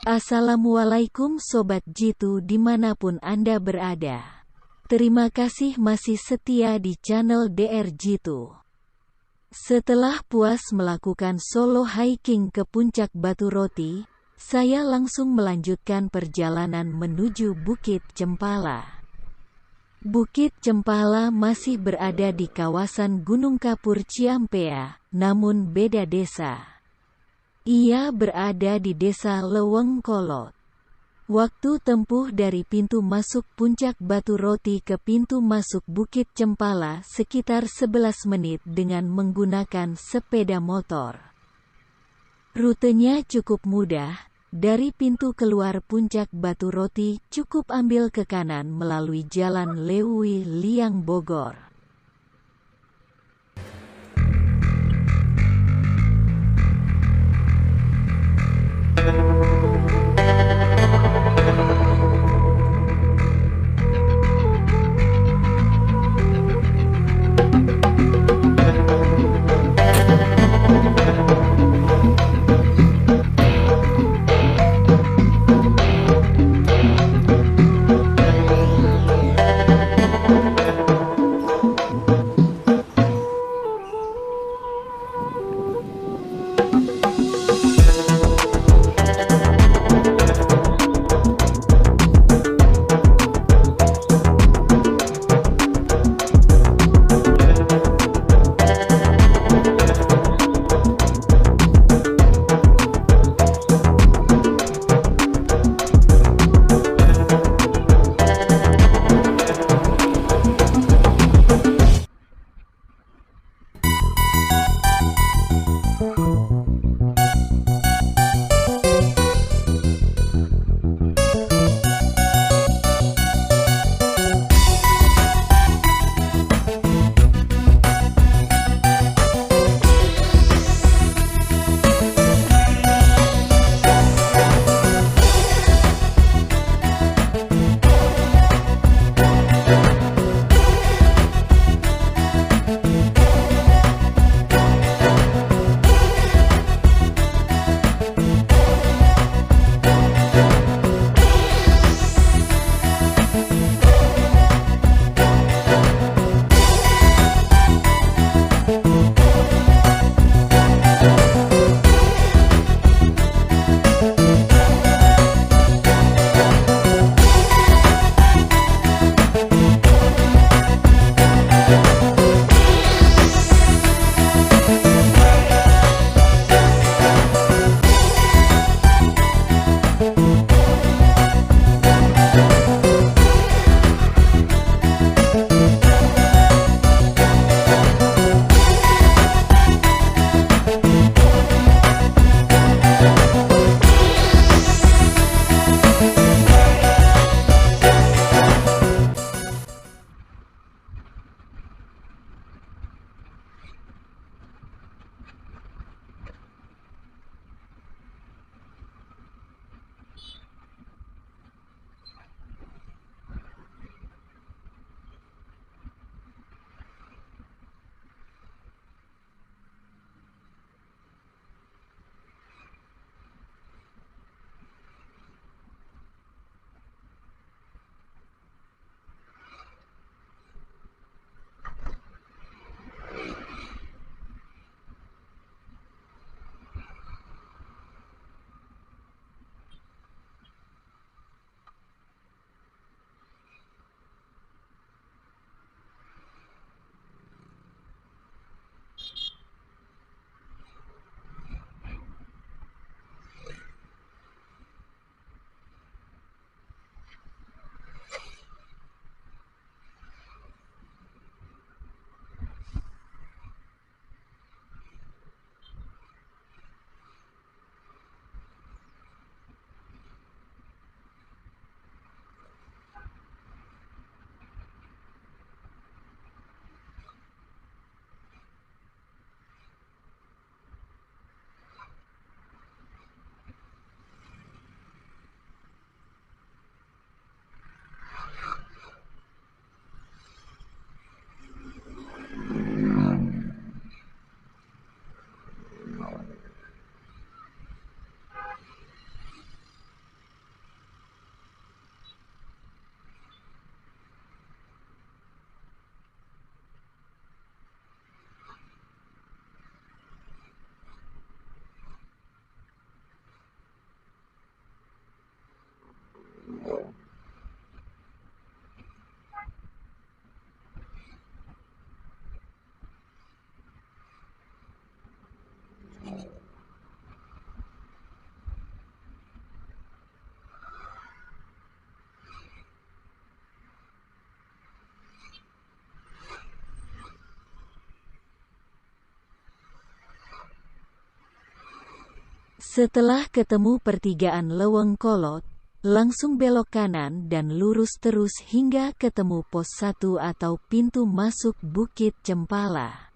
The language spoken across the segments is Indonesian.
Assalamualaikum Sobat Jitu dimanapun Anda berada. Terima kasih masih setia di channel DR Jitu. Setelah puas melakukan solo hiking ke puncak Batu Roti, saya langsung melanjutkan perjalanan menuju Bukit Cempala. Bukit Cempala masih berada di kawasan Gunung Kapur Ciampea, namun beda desa. Ia berada di Desa Lewengkolot. Waktu tempuh dari pintu masuk puncak Batu Roti ke pintu masuk Bukit Cempala sekitar 11 menit dengan menggunakan sepeda motor. Rutenya cukup mudah, dari pintu keluar puncak Batu Roti cukup ambil ke kanan melalui Jalan Lewi Liang Bogor. Setelah ketemu pertigaan Leweng Kolot, langsung belok kanan dan lurus terus hingga ketemu pos 1 atau pintu masuk Bukit Cempala.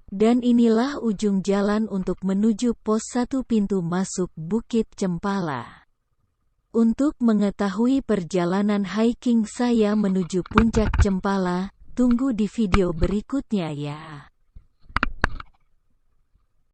Dan inilah ujung jalan untuk menuju pos 1 pintu masuk Bukit Cempala. Untuk mengetahui perjalanan hiking saya menuju Puncak Cempala, tunggu di video berikutnya ya.